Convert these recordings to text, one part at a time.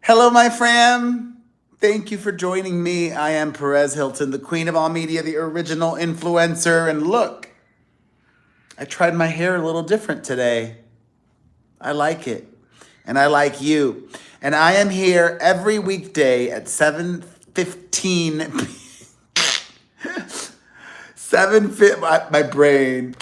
Hello, my fam. Thank you for joining me. I am Perez Hilton, the queen of all media, the original influencer. And look, I tried my hair a little different today. I like it. And I like you. And I am here every weekday at 7:15. 7:15. My brain.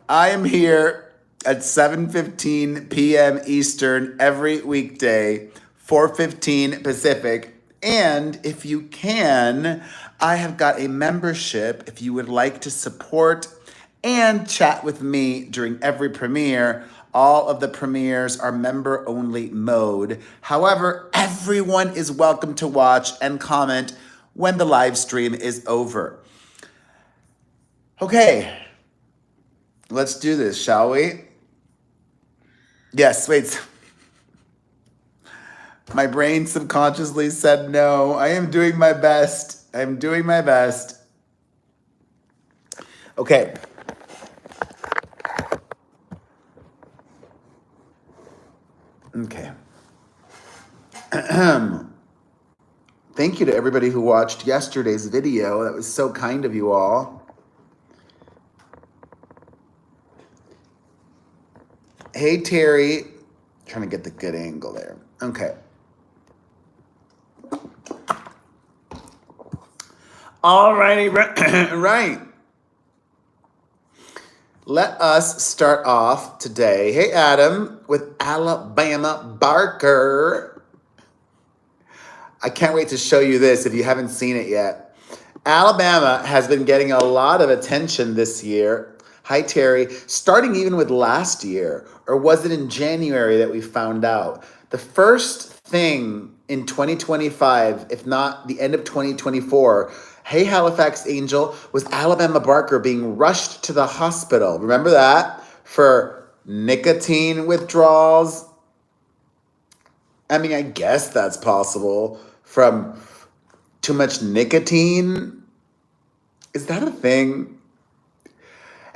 I am here at 7:15 p.m. Eastern every weekday, 4:15 Pacific. And if you can, I have got a membership if you would like to support and chat with me during every premiere. All of the premieres are member only mode. However, everyone is welcome to watch and comment when the live stream is over. Okay, let's do this, shall we? Yes, wait. My brain subconsciously said no. I am doing my best. I'm doing my best. Okay. Okay. Thank you to everybody who watched yesterday's video. That was so kind of you all. Hey, Terry. Trying to get the good angle there. Okay. All righty, right. Let us start off today. Hey, Adam, with Alabama Barker. I can't wait to show you this if you haven't seen it yet. Alabama has been getting a lot of attention this year. Hi, Terry. Starting even with last year, or was it in January that we found out? The first thing in 2025, if not the end of 2024, hey, Halifax Angel, was Alabama Barker being rushed to the hospital. Remember that? For nicotine withdrawals. I mean, I guess that's possible. From too much nicotine. Is that a thing?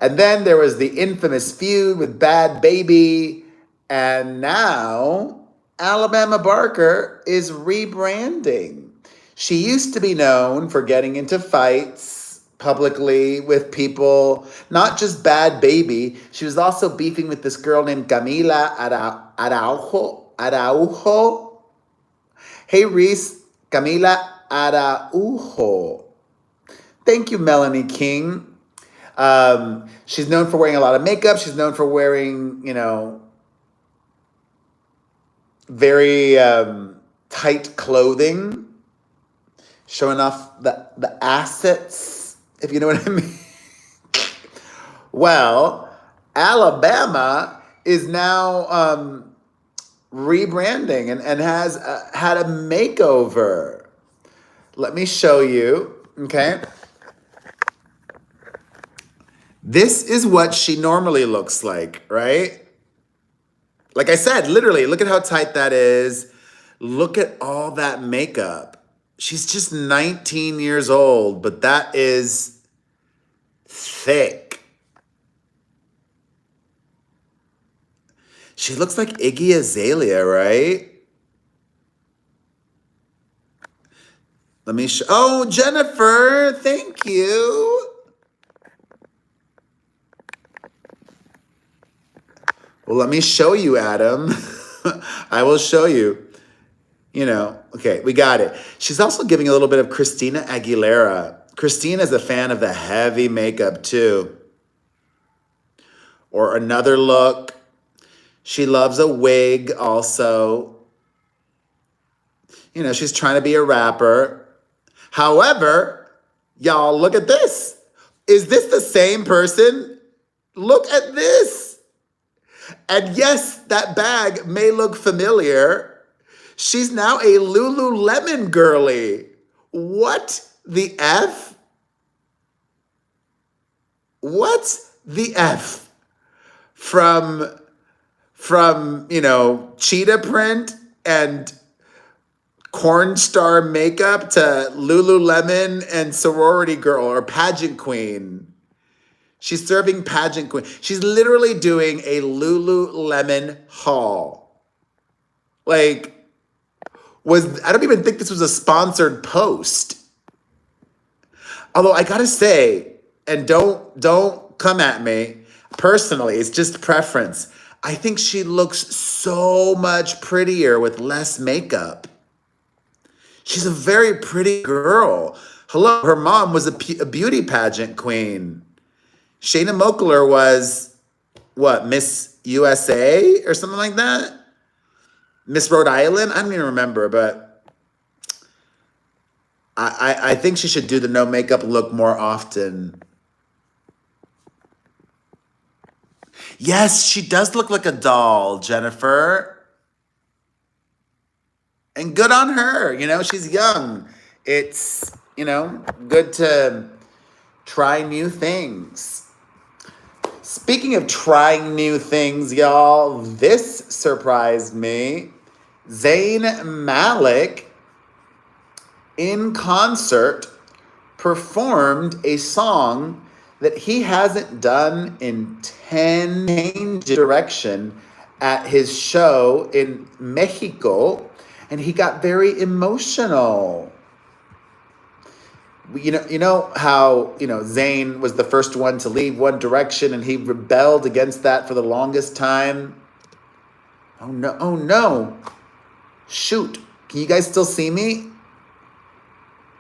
And then there was the infamous feud with Bad Baby. And now Alabama Barker is rebranding. She used to be known for getting into fights publicly with people, not just Bad Baby. She was also beefing with this girl named Camila Araujo. Hey, Reese, Camila Araujo. Thank you, Melanie King. She's known for wearing a lot of makeup. She's known for wearing, very tight clothing, showing off the assets, if you know what I mean. Well, Alabama is now rebranding and has had a makeover. Let me show you, okay? This is what she normally looks like, right? Like I said, literally, look at how tight that is. Look at all that makeup. She's just 19 years old, but that is thick. She looks like Iggy Azalea, right? Let me show. Oh, Jennifer, thank you. Well, let me show you, Adam. I will show you. Okay, we got it. She's also giving a little bit of Christina Aguilera. Christina's a fan of the heavy makeup, too. Or another look. She loves a wig, also. She's trying to be a rapper. However, y'all, look at this. Is this the same person? Look at this. And yes, that bag may look familiar. She's now a Lululemon girly. What the F? What the F? From cheetah print and cornstar makeup to Lululemon and sorority girl or pageant queen. She's serving pageant queen. She's literally doing a Lululemon haul. Like, I don't even think this was a sponsored post. Although I gotta say, and don't come at me personally, it's just preference. I think she looks so much prettier with less makeup. She's a very pretty girl. Hello, her mom was a beauty pageant queen. Shayna Moakler was, what, Miss USA or something like that? Miss Rhode Island? I don't even remember, but I think she should do the no makeup look more often. Yes, she does look like a doll, Jennifer. And good on her. You know, she's young. It's, good to try new things. Speaking of trying new things, y'all, this surprised me. Zayn Malik, in concert, performed a song that he hasn't done in 10 change direction at his show in Mexico, and he got very emotional. You know how, Zayn was the first one to leave One Direction and he rebelled against that for the longest time. Oh no. Shoot. Can you guys still see me?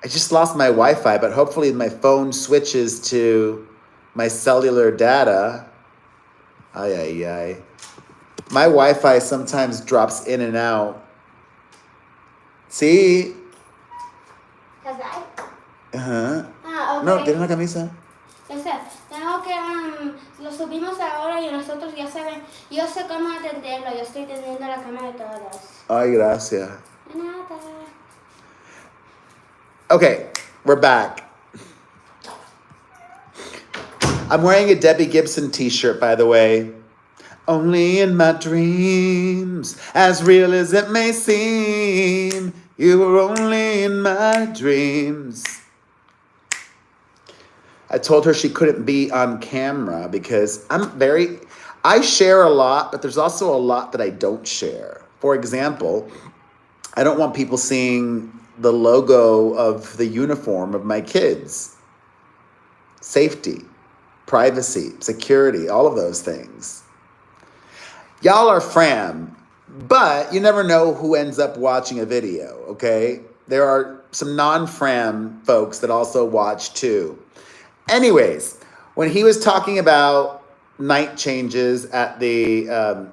I just lost my Wi-Fi, but hopefully my phone switches to my cellular data. Ay. My Wi-Fi sometimes drops in and out. See? Ajá. Ah, ok. No, ¿tienes la camisa? Tengo que, lo subimos ahora y nosotros ya saben, yo sé cómo atenderlo, yo estoy teniendo la cama de todos. Ay, gracias. De nada. Okay, we're back. I'm wearing a Debbie Gibson t-shirt, by the way. Only in my dreams, as real as it may seem, you were only in my dreams. I told her she couldn't be on camera because I share a lot, but there's also a lot that I don't share. For example, I don't want people seeing the logo of the uniform of my kids. Safety, privacy, security, all of those things. Y'all are fram, but you never know who ends up watching a video, okay? There are some non-fram folks that also watch too. Anyways, when he was talking about night changes at the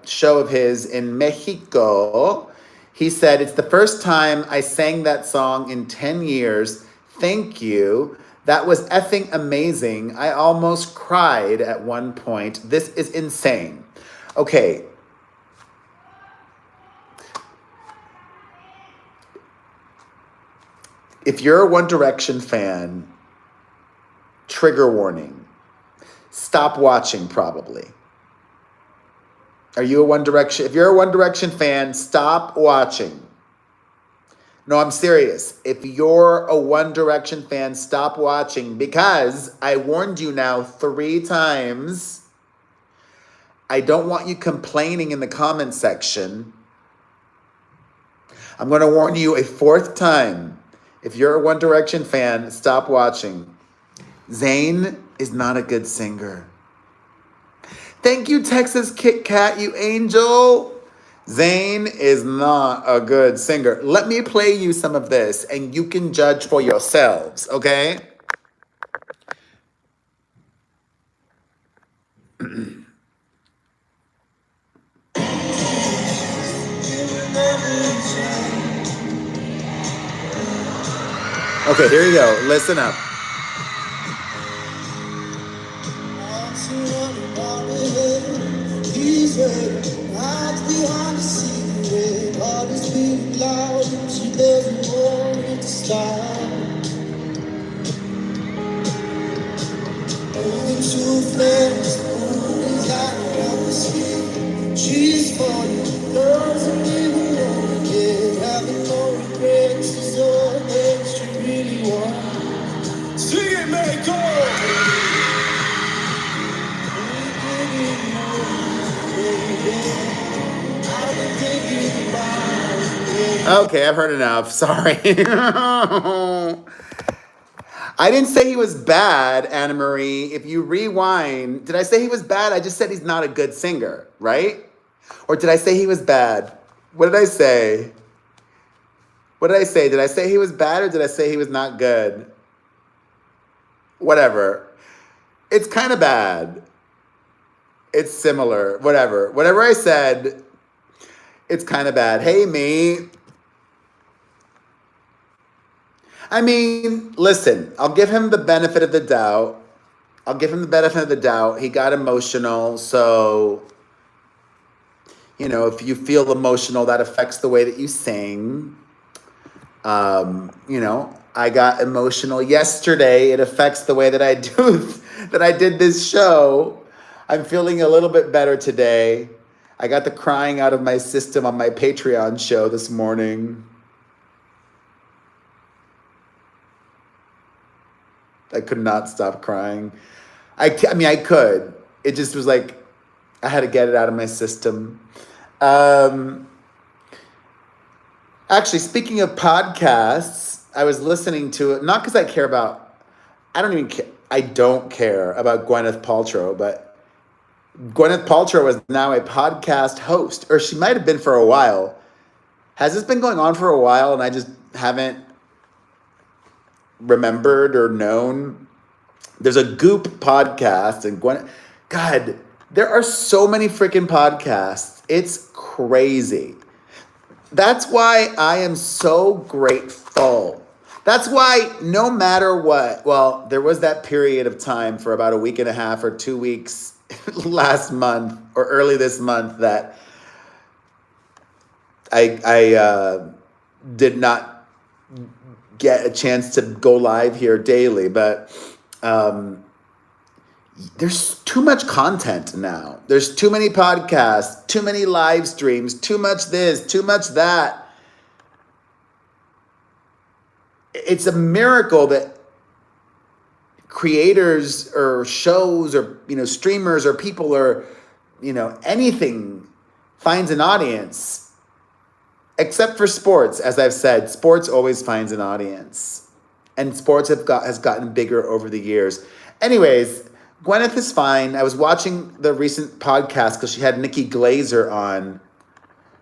show of his in Mexico, he said, "It's the first time I sang that song in 10 years. Thank you. That was effing amazing. I almost cried at one point. This is insane." Okay. If you're a One Direction fan, trigger warning. Stop watching, probably. Are you a One Direction? If you're a One Direction fan, stop watching. No, I'm serious. If you're a One Direction fan, stop watching, because I warned you now 3 times. I don't want you complaining in the comment section. I'm going to warn you a 4th time. If you're a One Direction fan, stop watching. Zayn is not a good singer. Thank you, Texas Kit Kat, you angel. Zayn is not a good singer. Let me play you some of this, and you can judge for yourselves, okay? Okay, here you go. Listen up. She's funny, doesn't even know it. Having no regrets is all that she really wants. Sing it, makeover! I've been thinking about Okay, I've heard enough. Sorry. I didn't say he was bad, Anna Marie. If you rewind, did I say he was bad? I just said he's not a good singer, right? Or did I say he was bad? What did I say? What did I say? Did I say he was bad or did I say he was not good? Whatever. It's kind of bad. It's similar. Whatever. Whatever I said, it's kind of bad. Hey, me. I mean, listen, I'll give him the benefit of the doubt. I'll give him the benefit of the doubt. He got emotional. So, you know, if you feel emotional, that affects the way that you sing. You know, I got emotional yesterday. It affects the way that I do, that I did this show. I'm feeling a little bit better today. I got the crying out of my system on my Patreon show this morning. I could not stop crying. I mean, I could. It just was like, I had to get it out of my system. Actually, speaking of podcasts, I was listening to it, not because I care about, I don't care about Gwyneth Paltrow, but Gwyneth Paltrow is now a podcast host, or she might have been for a while. Has this been going on for a while and I just haven't remembered or known? There's a Goop podcast and God, there are so many freaking podcasts. It's crazy. That's why I am so grateful. That's why no matter what, well, there was that period of time for about a week and a half or 2 weeks last month or early this month that I did not get a chance to go live here daily, but there's too much content now. There's too many podcasts, too many live streams, too much this, too much that. It's a miracle that creators or shows or, you know, streamers or people or, you know, anything finds an audience. Except for sports, as I've said, sports always finds an audience. And sports has gotten bigger over the years. Anyways, Gwyneth is fine. I was watching the recent podcast because she had Nikki Glazer on.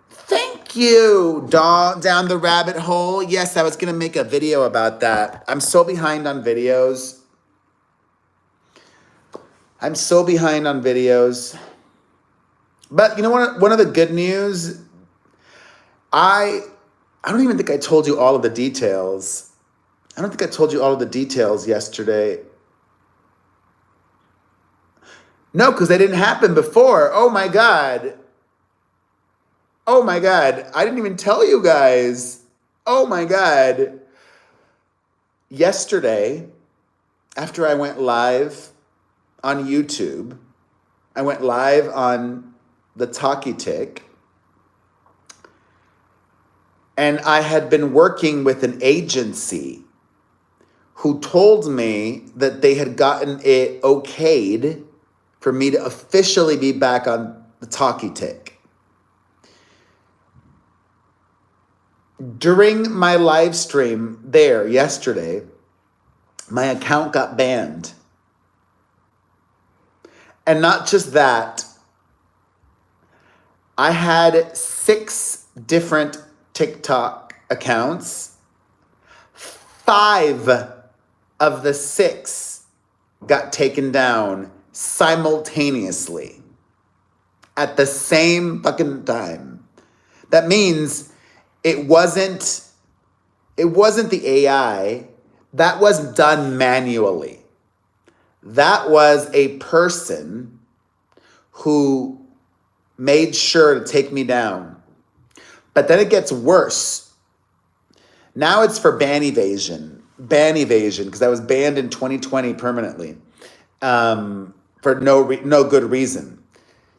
Thank you, down the rabbit hole. Yes, I was going to make a video about that. I'm so behind on videos. But you know what? One of the good news, I don't even think I told you all of the details. I don't think I told you all of the details yesterday. No, because they didn't happen before. Oh my God. I didn't even tell you guys. Oh my God. Yesterday, after I went live on YouTube, I went live on the Talkie Tick. And I had been working with an agency who told me that they had gotten it okayed for me to officially be back on the Talkie Tick. During my live stream there yesterday, my account got banned. And not just that, I had 6 different TikTok accounts. 5 of the 6 got taken down simultaneously at the same fucking time. That means it wasn't the AI. That was done manually. That was a person who made sure to take me down. But then it gets worse. Now it's for ban evasion, because I was banned in 2020 permanently for no good reason.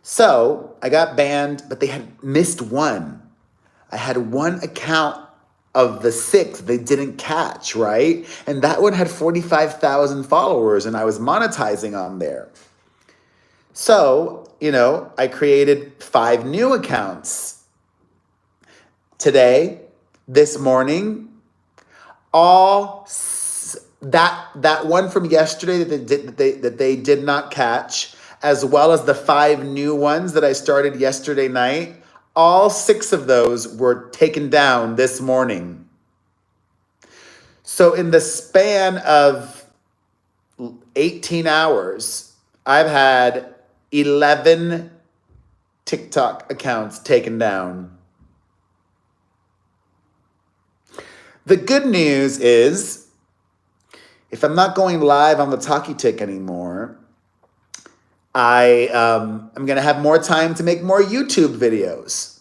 So I got banned, but they had missed one. I had one account of the 6 they didn't catch, right? And that one had 45,000 followers, and I was monetizing on there. So, you know, I created 5 new accounts. Today, this morning. All that one from yesterday that they did not catch, as well as the 5 new ones that I started yesterday night, all 6 of those were taken down this morning. So in the span of 18 hours, I've had 11 TikTok accounts taken down. The good news is, if I'm not going live on the Talkie Tick anymore, I'm going to have more time to make more YouTube videos.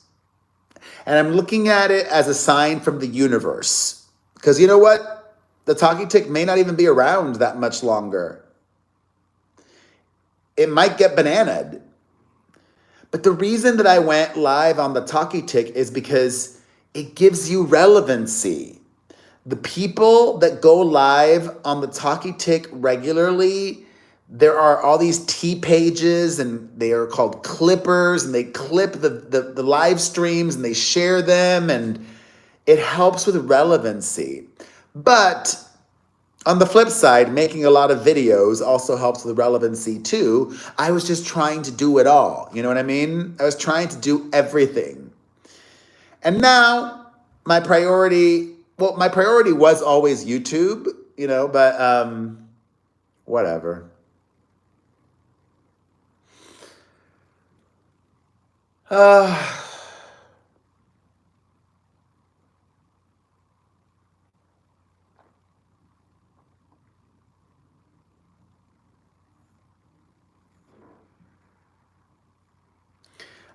And I'm looking at it as a sign from the universe. Because you know what? The Talkie Tick may not even be around that much longer. It might get bananaed. But the reason that I went live on the Talkie Tick is because it gives you relevancy. The people that go live on the Talkie Tick regularly, there are all these T pages, and they are called clippers, and they clip the live streams and they share them, and it helps with relevancy. But on the flip side, making a lot of videos also helps with relevancy too. I was just trying to do it all. You know what I mean? I was trying to do everything. And now my priority was always YouTube, you know, but whatever.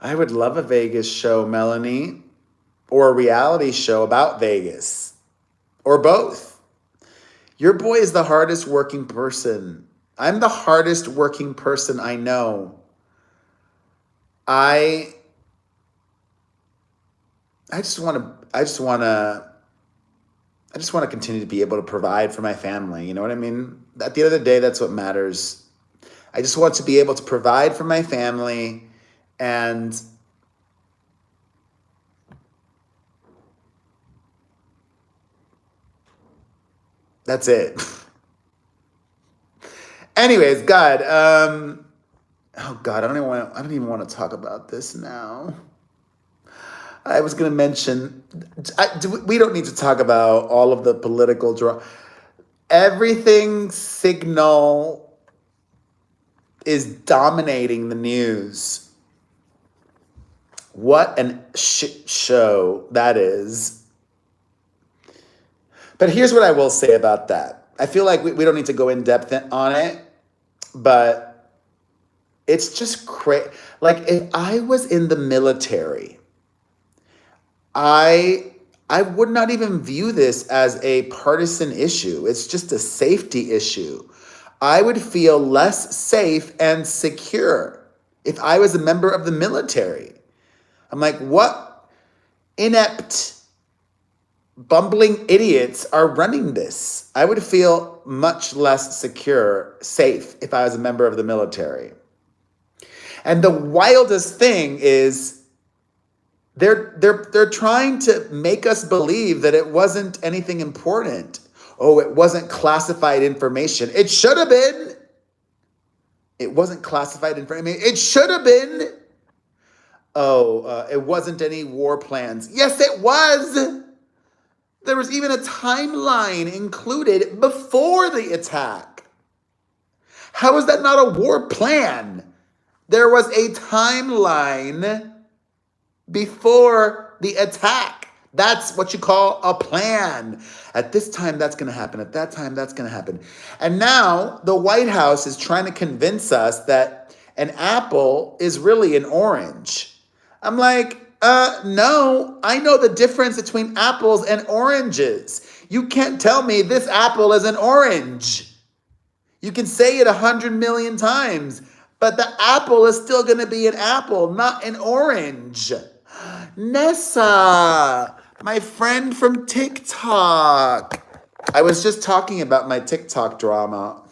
I would love a Vegas show, Melanie, or a reality show about Vegas, or both. Your boy is the hardest working person. I'm the hardest working person I know. I just want to continue to be able to provide for my family. You know what I mean? At the end of the day, that's what matters. I just want to be able to provide for my family, and that's it. Anyways, God, oh God, I don't even want to talk about this now. I was going to mention, we don't need to talk about all of the political drama. Everything Signal is dominating the news. What an shit show that is. But here's what I will say about that. I feel like we don't need to go in depth on it, but it's just crazy. Like, if I was in the military, I would not even view this as a partisan issue. It's just a safety issue. I would feel less safe and secure if I was a member of the military. I'm like, what inept, bumbling idiots are running this? I would feel much less secure, safe if I was a member of the military. And the wildest thing is they're trying to make us believe that it wasn't anything important. Oh, it wasn't classified information. It should have been. It wasn't classified information. It should have been. Oh, it wasn't any war plans. Yes, it was. There was even a timeline included before the attack. How is that not a war plan? There was a timeline before the attack. That's what you call a plan. At this time, that's going to happen. At that time, that's going to happen. And now the White House is trying to convince us that an apple is really an orange. I'm like, no, I know the difference between apples and oranges. You can't tell me this apple is an orange. You can say it 100 million times, but the apple is still going to be an apple, not an orange. Nessa, my friend from TikTok. I was just talking about my TikTok drama.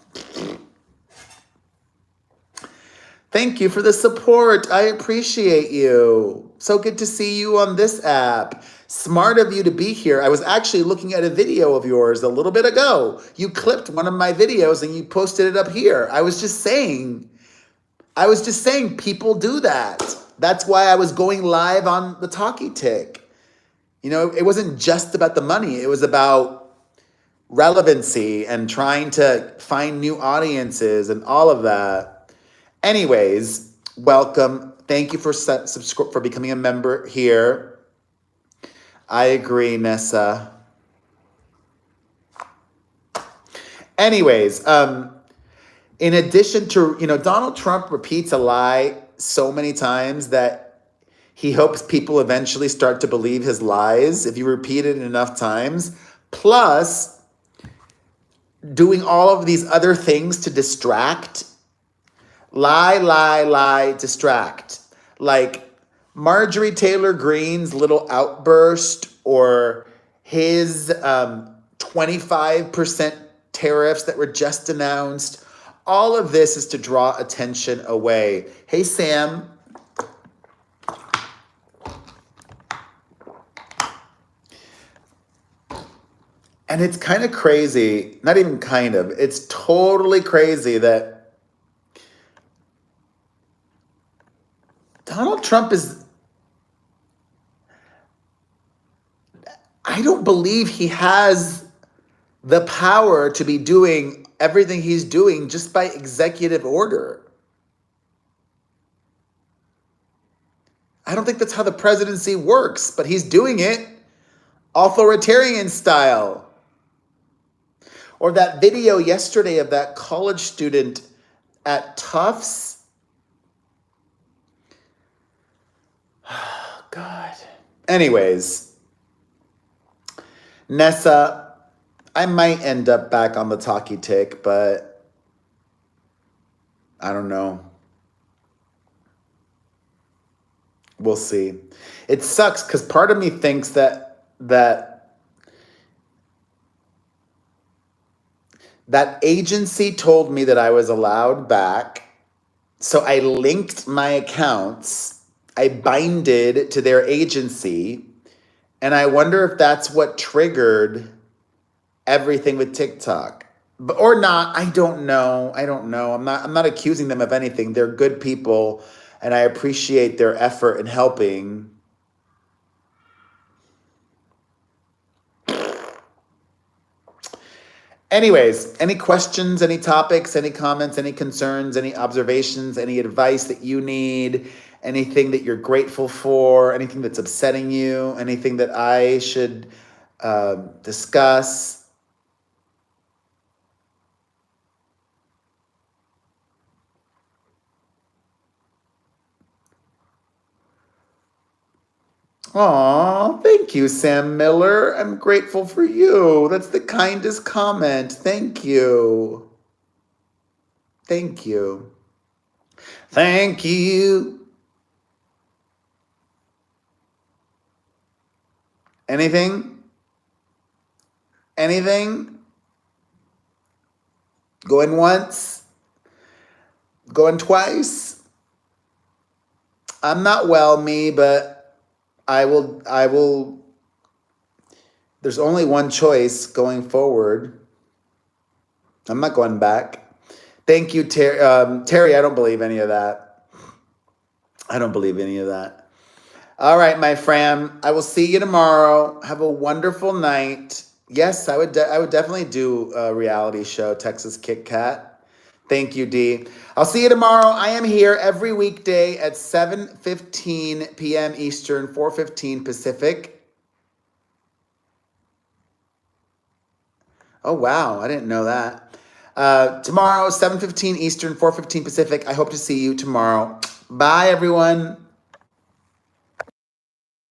Thank you for the support. I appreciate you. So good to see you on this app. Smart of you to be here. I was actually looking at a video of yours a little bit ago. You clipped one of my videos and you posted it up here. I was just saying people do that. That's why I was going live on the Talkie Tick. You know, it wasn't just about the money. It was about relevancy and trying to find new audiences and all of that. Anyways, welcome. Thank you for for becoming a member here. I agree, Nessa. Anyways, in addition to, Donald Trump repeats a lie so many times that he hopes people eventually start to believe his lies if you repeat it enough times. Plus, doing all of these other things to distract. Lie, lie, lie, distract. Like Marjorie Taylor Greene's little outburst or his 25% tariffs that were just announced. All of this is to draw attention away. Hey, Sam. And it's kind of crazy, not even kind of, it's totally crazy that Donald Trump I don't believe he has the power to be doing everything he's doing just by executive order. I don't think that's how the presidency works, but he's doing it authoritarian style. Or that video yesterday of that college student at Tufts. Oh, God. Anyways, Nessa, I might end up back on the Talkie Tick, but I don't know. We'll see. It sucks because part of me thinks that agency told me that I was allowed back. So I linked my accounts. I binded to their agency. And I wonder if that's what triggered everything with TikTok. Or not. I don't know. I'm not accusing them of anything. They're good people. And I appreciate their effort in helping. Anyways, any questions, any topics, any comments, any concerns, any observations, any advice that you need, anything that you're grateful for, anything that's upsetting you, anything that I should discuss? Aw, thank you, Sam Miller. I'm grateful for you. That's the kindest comment. Thank you. Thank you. Thank you. Anything? Anything? Going once? Going twice? I'm not well, me, but I will, there's only one choice going forward. I'm not going back. Thank you, Terry. Terry, I don't believe any of that. I don't believe any of that. All right, my friend. I will see you tomorrow. Have a wonderful night. Yes, I would definitely do a reality show, Texas Kit Kat. Thank you, Dee. I'll see you tomorrow. I am here every weekday at 7:15 p.m. Eastern, 4:15 Pacific. Oh, wow. I didn't know that. Tomorrow, 7:15 Eastern, 4:15 Pacific. I hope to see you tomorrow. Bye, everyone.